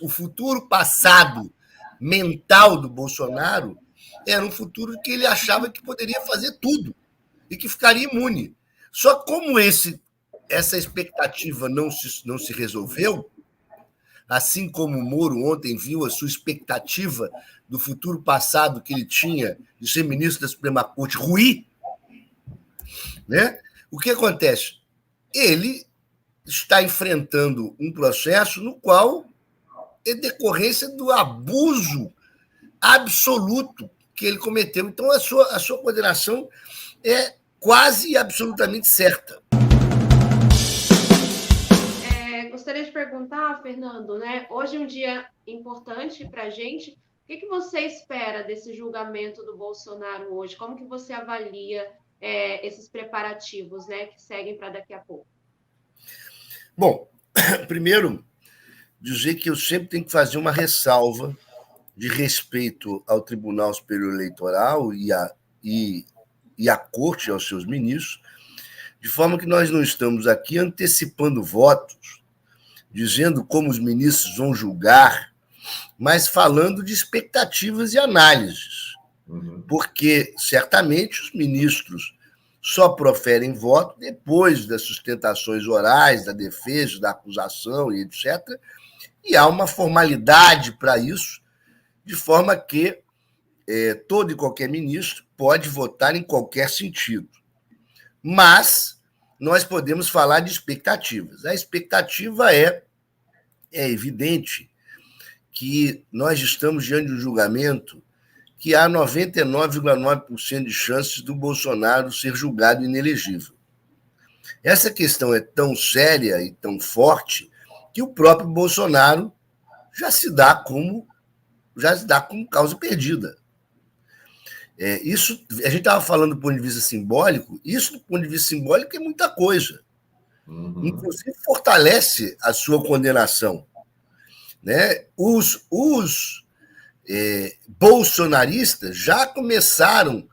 o futuro passado mental do Bolsonaro era um futuro que ele achava que poderia fazer tudo e que ficaria imune. Só como essa expectativa não se resolveu, assim como o Moro ontem viu a sua expectativa do futuro passado que ele tinha de ser ministro da Suprema Corte ruir, né? O que acontece? Ele está enfrentando um processo no qual é decorrência do abuso absoluto que ele cometeu. Então, a sua condenação é quase absolutamente certa. Gostaria de perguntar, Fernando, né? Hoje é um dia importante para a gente. O que você espera desse julgamento do Bolsonaro hoje? Como que você avalia esses preparativos, né, que seguem para daqui a pouco? Bom, primeiro, dizer que eu sempre tenho que fazer uma ressalva de respeito ao Tribunal Superior Eleitoral e à Corte, aos seus ministros, de forma que nós não estamos aqui antecipando votos, dizendo como os ministros vão julgar, mas falando de expectativas e análises. Porque, certamente, os ministros só proferem voto depois das sustentações orais, da defesa, da acusação e etc. E há uma formalidade para isso, de forma que todo e qualquer ministro pode votar em qualquer sentido. Mas nós podemos falar de expectativas. A expectativa é evidente que nós estamos diante de um julgamento que há 99,9% de chances do Bolsonaro ser julgado inelegível. Essa questão é tão séria e tão forte que o próprio Bolsonaro já se dá como causa perdida. Isso, a gente estava falando do ponto de vista simbólico, isso do ponto de vista simbólico é muita coisa. Inclusive fortalece a sua condenação. Né? Os bolsonaristas já começaram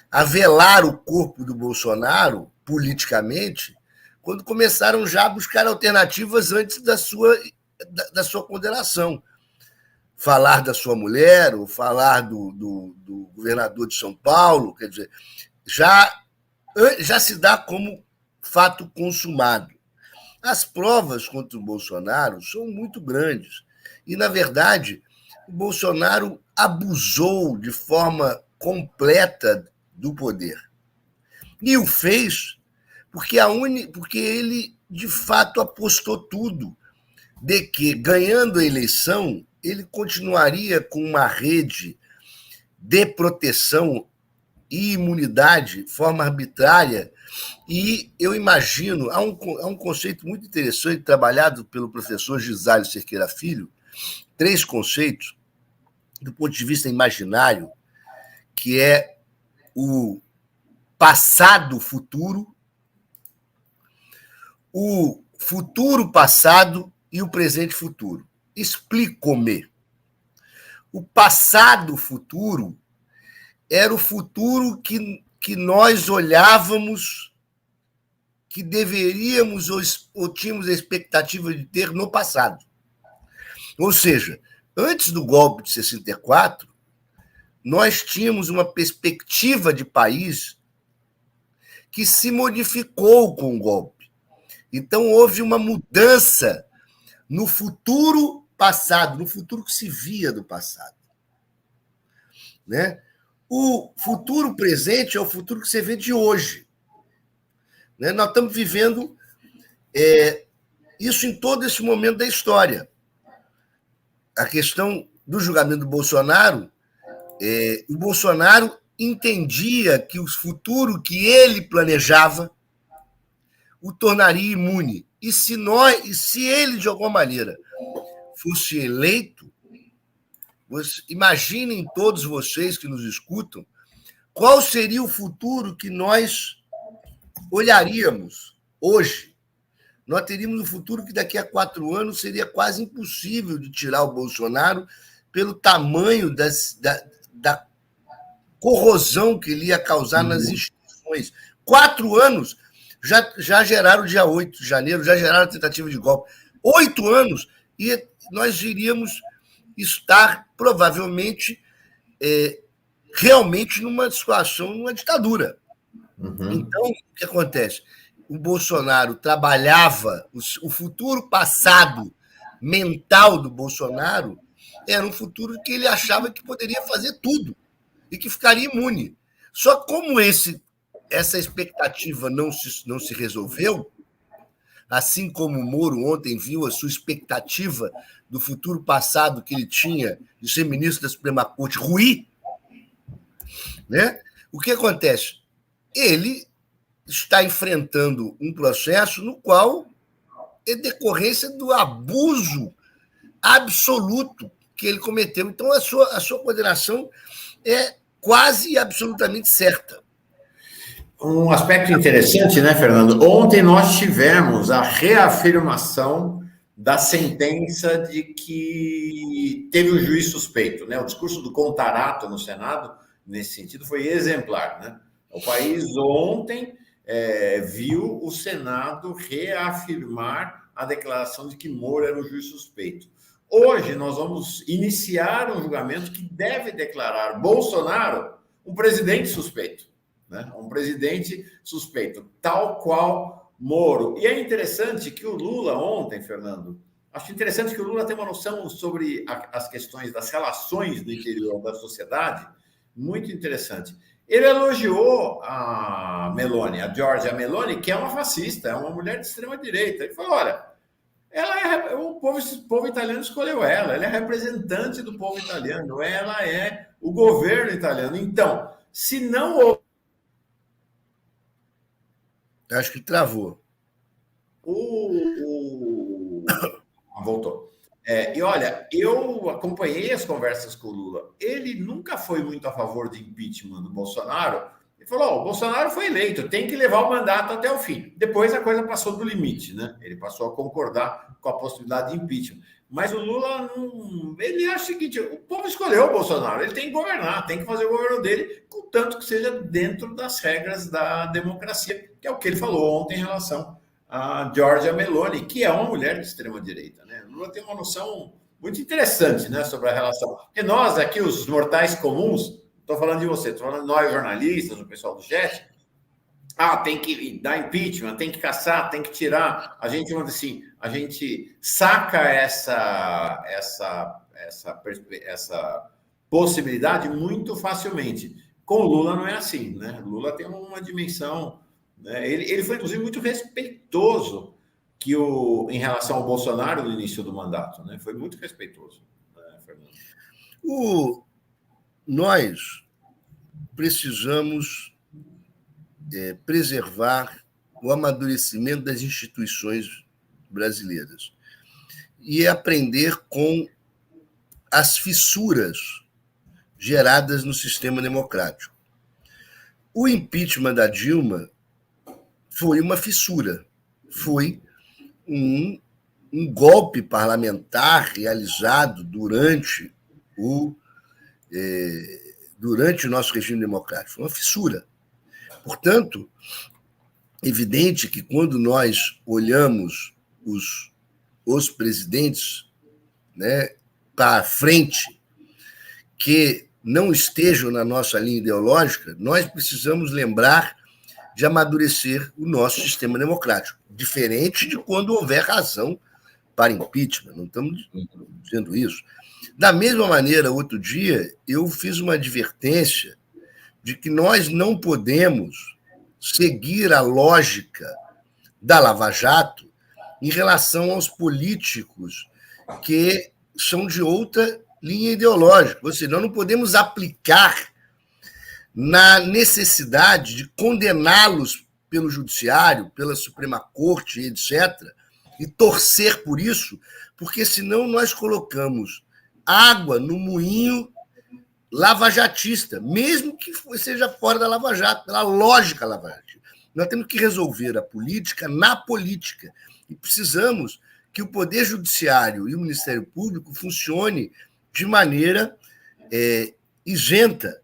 a velar o corpo do Bolsonaro politicamente quando começaram já a buscar alternativas antes da sua condenação. Falar da sua mulher, ou falar do governador de São Paulo, quer dizer, já se dá como fato consumado. As provas contra o Bolsonaro são muito grandes. E, na verdade, o Bolsonaro abusou de forma completa do poder. E o fez porque ele, de fato, apostou tudo de que, ganhando a eleição, ele continuaria com uma rede de proteção e imunidade, de forma arbitrária. E eu imagino, há um conceito muito interessante trabalhado pelo professor Gisálio Cerqueira Filho, 3 conceitos do ponto de vista imaginário, que é o passado-futuro, o futuro-passado e o presente-futuro. Explico-me. O passado-futuro era o futuro que nós olhávamos, que deveríamos ou tínhamos a expectativa de ter no passado. Ou seja, antes do golpe de 64, nós tínhamos uma perspectiva de país que se modificou com o golpe. Então, houve uma mudança no futuro passado, no futuro que se via do passado. Né? O futuro presente é o futuro que você vê de hoje. Né? Nós estamos vivendo isso em todo esse momento da história. A questão do julgamento do Bolsonaro, o Bolsonaro entendia que o futuro que ele planejava o tornaria imune. E se ele, de alguma maneira, fosse eleito, imaginem todos vocês que nos escutam, qual seria o futuro que nós olharíamos hoje. Nós teríamos um futuro que daqui a 4 anos seria quase impossível de tirar o Bolsonaro pelo tamanho da corrosão que ele ia causar nas instituições. 4 anos já geraram o dia 8 de janeiro, já geraram a tentativa de golpe. 8 anos e nós iríamos estar, provavelmente, realmente numa situação, numa ditadura. Então, o que acontece? O Bolsonaro trabalhava, o futuro passado mental do Bolsonaro era um futuro que ele achava que poderia fazer tudo e que ficaria imune. Só como essa expectativa não se resolveu, assim como o Moro ontem viu a sua expectativa do futuro passado que ele tinha de ser ministro da Suprema Corte ruir, né? O que acontece? Ele está enfrentando um processo no qual é decorrência do abuso absoluto que ele cometeu. Então, a sua condenação é quase absolutamente certa. Um aspecto interessante, né, Fernando? Ontem nós tivemos a reafirmação da sentença de que teve um juiz suspeito, né? O discurso do Contarato no Senado, nesse sentido, foi exemplar, né? O país ontem viu o Senado reafirmar a declaração de que Moro era um juiz suspeito. Hoje nós vamos iniciar um julgamento que deve declarar Bolsonaro um presidente suspeito, né? Um presidente suspeito, tal qual Moro. E é interessante que o Lula ontem, Fernando, acho interessante que o Lula tem uma noção sobre as questões das relações do interior da sociedade, muito interessante. Ele elogiou a Meloni, a Giorgia Meloni, que é uma fascista, é uma mulher de extrema-direita. Ele falou, olha, o povo italiano escolheu ela é representante do povo italiano, ela é o governo italiano. Então, se não... Acho que travou. Voltou. E olha, eu acompanhei as conversas com o Lula. Ele nunca foi muito a favor de impeachment do Bolsonaro. Ele falou: o Bolsonaro foi eleito, tem que levar o mandato até o fim. Depois a coisa passou do limite, né? Ele passou a concordar com a possibilidade de impeachment. Mas o Lula ele acha o seguinte: o povo escolheu o Bolsonaro, ele tem que governar, tem que fazer o governo dele, contanto que seja dentro das regras da democracia, que é o que ele falou ontem em relação a Giorgia Meloni, que é uma mulher de extrema-direita, né? O Lula tem uma noção muito interessante, né, sobre a relação. Porque nós aqui, os mortais comuns, estou falando de você, estou falando de nós jornalistas, o pessoal do chat, tem que dar impeachment, tem que caçar, tem que tirar. A gente, assim, a gente saca essa possibilidade muito facilmente. Com o Lula não é assim, né? O Lula tem uma dimensão... Ele foi, inclusive, muito respeitoso em relação ao Bolsonaro no início do mandato, né? Foi muito respeitoso, né, Fernando? Nós precisamos preservar o amadurecimento das instituições brasileiras e aprender com as fissuras geradas no sistema democrático. O impeachment da Dilma foi uma fissura, foi um golpe parlamentar realizado durante o nosso regime democrático. Foi uma fissura. Portanto, evidente que quando nós olhamos os presidentes, né, para frente, que não estejam na nossa linha ideológica, nós precisamos lembrar de amadurecer o nosso sistema democrático, diferente de quando houver razão para impeachment, não estamos dizendo isso. Da mesma maneira, outro dia, eu fiz uma advertência de que nós não podemos seguir a lógica da Lava Jato em relação aos políticos que são de outra linha ideológica. Ou seja, nós não podemos aplicar na necessidade de condená-los pelo judiciário, pela Suprema Corte, etc., e torcer por isso, porque senão nós colocamos água no moinho lavajatista, mesmo que seja fora da Lava Jato, pela lógica lavajatista. Nós temos que resolver a política na política e precisamos que o Poder Judiciário e o Ministério Público funcione de maneira isenta,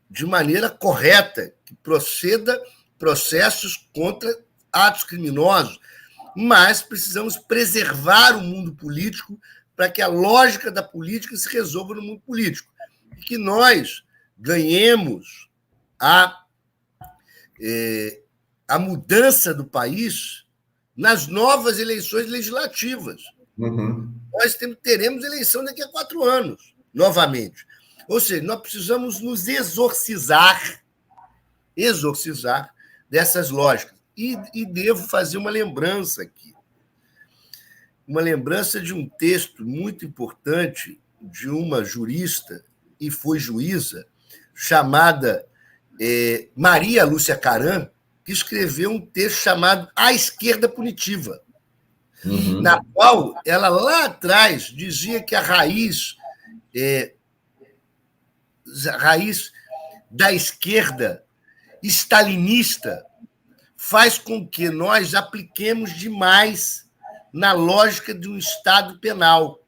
de maneira correta, que proceda processos contra atos criminosos. mas precisamos preservar o mundo político para que a lógica da política se resolva no mundo político. E que nós ganhemos a mudança do país nas novas eleições legislativas. Uhum. Nós teremos eleição daqui a 4 anos, novamente. Ou seja, nós precisamos nos exorcizar dessas lógicas. E devo fazer uma lembrança aqui. Uma lembrança de um texto muito importante de uma jurista, e foi juíza, chamada Maria Lúcia Caram, que escreveu um texto chamado A Esquerda Punitiva, na qual ela, lá atrás, dizia que a raiz da esquerda stalinista faz com que nós apliquemos demais na lógica de um Estado penal.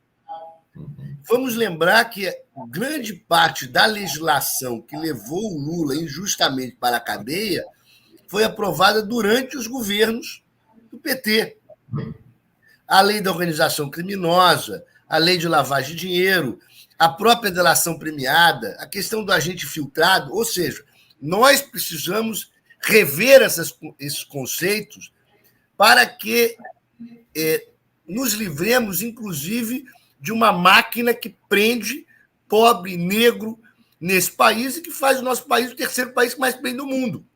Vamos lembrar que grande parte da legislação que levou o Lula injustamente para a cadeia foi aprovada durante os governos do PT. A lei da organização criminosa, a lei de lavagem de dinheiro, a própria delação premiada, a questão do agente filtrado, ou seja, nós precisamos rever esses conceitos para que nos livremos, inclusive, de uma máquina que prende pobre, negro nesse país e que faz o nosso país o terceiro país que mais prende do mundo.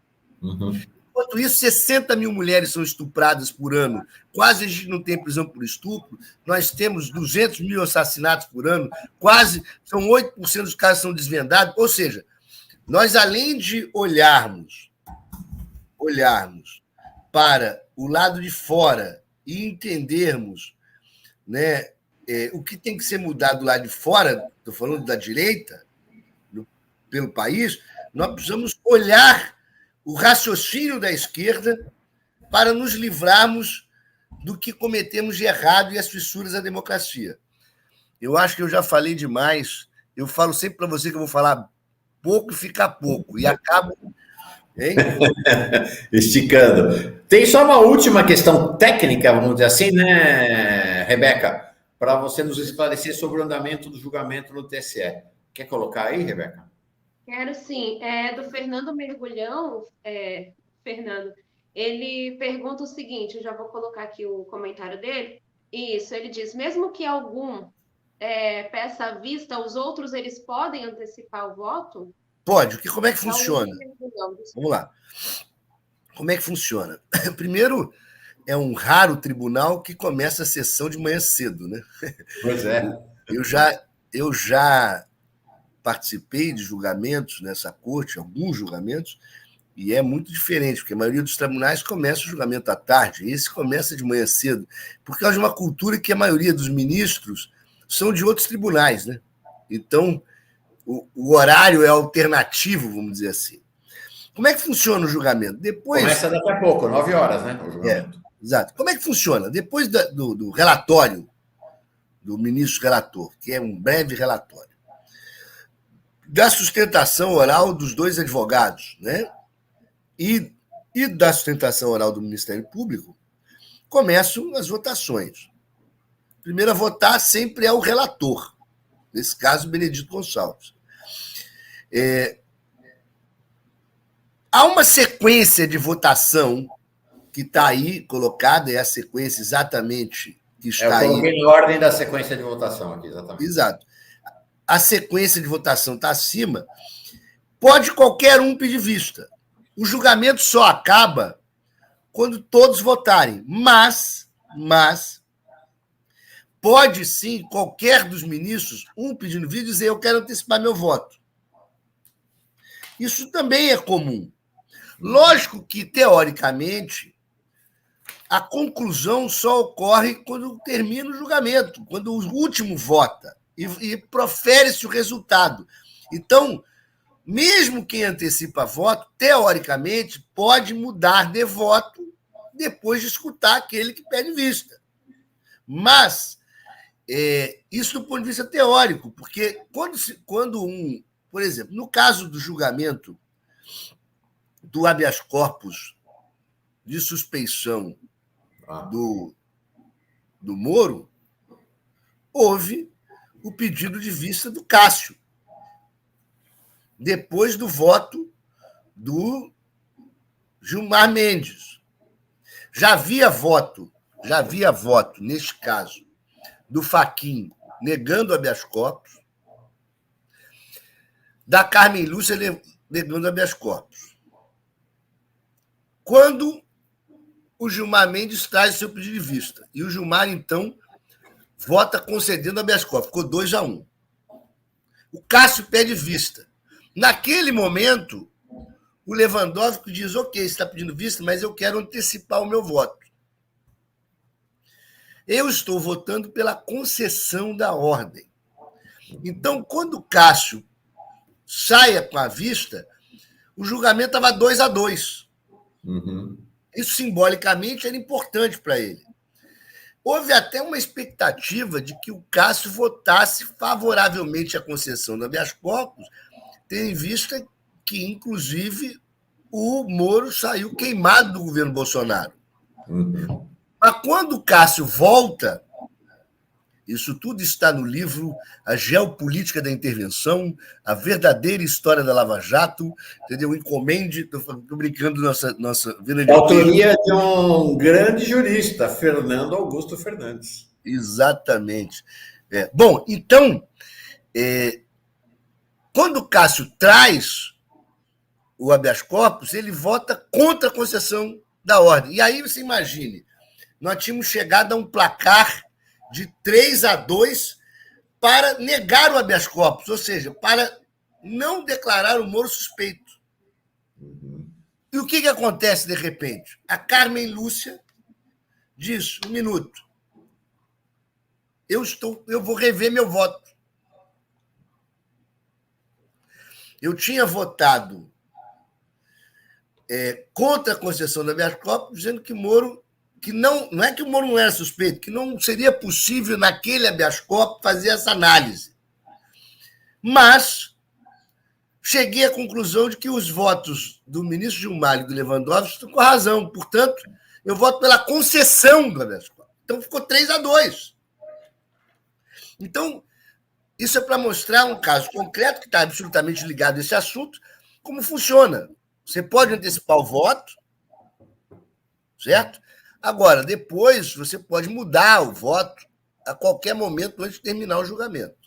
Uhum. Enquanto isso, 60 mil mulheres são estupradas por ano, quase a gente não tem prisão por estupro, nós temos 200 mil assassinatos por ano, quase são 8% dos casos são desvendados, ou seja, nós, além de olharmos para o lado de fora e entendermos, né, o que tem que ser mudado lá de fora, estou falando da direita, pelo país, nós precisamos olhar o raciocínio da esquerda para nos livrarmos do que cometemos de errado e as fissuras da democracia. Eu acho que eu já falei demais, eu falo sempre para você que eu vou falar pouco e ficar pouco, e acabo... Hein? Esticando. Tem só uma última questão técnica, vamos dizer assim, né, Rebeca? Para você nos esclarecer sobre o andamento do julgamento no TSE. Quer colocar aí, Rebeca? Quero sim. Do Fernando Mergulhão, Fernando, ele pergunta o seguinte, eu já vou colocar aqui o comentário dele. Isso, ele diz, mesmo que algum peça à vista, os outros eles podem antecipar o voto? Pode. Como é que funciona? Vamos lá. Como é que funciona? Primeiro, é um raro tribunal que começa a sessão de manhã cedo, né? Pois é. Eu já participei de julgamentos nessa corte, alguns julgamentos, e é muito diferente, porque a maioria dos tribunais começa o julgamento à tarde, e esse começa de manhã cedo, por causa de uma cultura que a maioria dos ministros são de outros tribunais, né? Então, o horário é alternativo, vamos dizer assim. Como é que funciona o julgamento? Começa daqui a pouco, 9 horas, né? O julgamento. Exato. Como é que funciona? Depois do relatório do ministro relator, que é um breve relatório, da sustentação oral dos 2 advogados, né? E da sustentação oral do Ministério Público, começam as votações. Primeiro a votar sempre é o relator, nesse caso, Benedito Gonçalves. Há uma sequência de votação que está aí colocada, é a sequência exatamente que está aí. Eu coloquei na ordem da sequência de votação aqui, exatamente. Exato. A sequência de votação está acima. Pode qualquer um pedir vista. O julgamento só acaba quando todos votarem. Mas pode sim, qualquer dos ministros, um pedindo vista, dizer eu quero antecipar meu voto. Isso também é comum. Lógico que, teoricamente, a conclusão só ocorre quando termina o julgamento, quando o último vota e profere-se o resultado. Então, mesmo quem antecipa voto, teoricamente, pode mudar de voto depois de escutar aquele que pede vista. Mas isso do ponto de vista teórico, porque quando por exemplo, no caso do julgamento do habeas corpus de suspeição do Moro, houve o pedido de vista do Cássio, depois do voto do Gilmar Mendes. Já havia voto, neste caso, do Fachin negando habeas corpus, da Carmen Lúcia negando habeas corpus. Quando o Gilmar Mendes traz seu pedido de vista, e o Gilmar, então, vota concedendo habeas corpus, ficou 2-1. O Cássio pede vista. Naquele momento, o Lewandowski diz, ok, você está pedindo vista, mas eu quero antecipar o meu voto. Eu estou votando pela concessão da ordem. Então, quando o Cássio saia com a vista, o julgamento estava 2-2. Uhum. Isso, simbolicamente, era importante para ele. Houve até uma expectativa de que o Cássio votasse favoravelmente à concessão do habeas corpus, tendo em vista que, inclusive, o Moro saiu queimado do governo Bolsonaro. Uhum. Mas quando o Cássio volta, isso tudo está no livro A Geopolítica da Intervenção, a verdadeira história da Lava Jato, entendeu? Encomende, estou brincando, nossa vida de Autoria de um grande jurista, Fernando Augusto Fernandes. Exatamente. Bom, então, quando o Cássio traz o habeas corpus, ele vota contra a concessão da ordem. E aí você imagine, nós tínhamos chegado a um placar de 3-2 para negar o habeas corpus, ou seja, para não declarar o Moro suspeito. Uhum. E o que acontece de repente? A Carmen Lúcia diz, 1 minuto, eu vou rever meu voto. Eu tinha votado contra a concessão do habeas corpus, dizendo que Moro, que não é que o Moro não era suspeito, que não seria possível naquele habeas corpus fazer essa análise. Mas cheguei à conclusão de que os votos do ministro Gilmar e do Lewandowski estão com razão. Portanto, eu voto pela concessão do habeas corpus. Então, ficou 3-2. Então, isso é para mostrar um caso concreto que está absolutamente ligado a esse assunto, como funciona. Você pode antecipar o voto, certo? Agora, depois, você pode mudar o voto a qualquer momento antes de terminar o julgamento.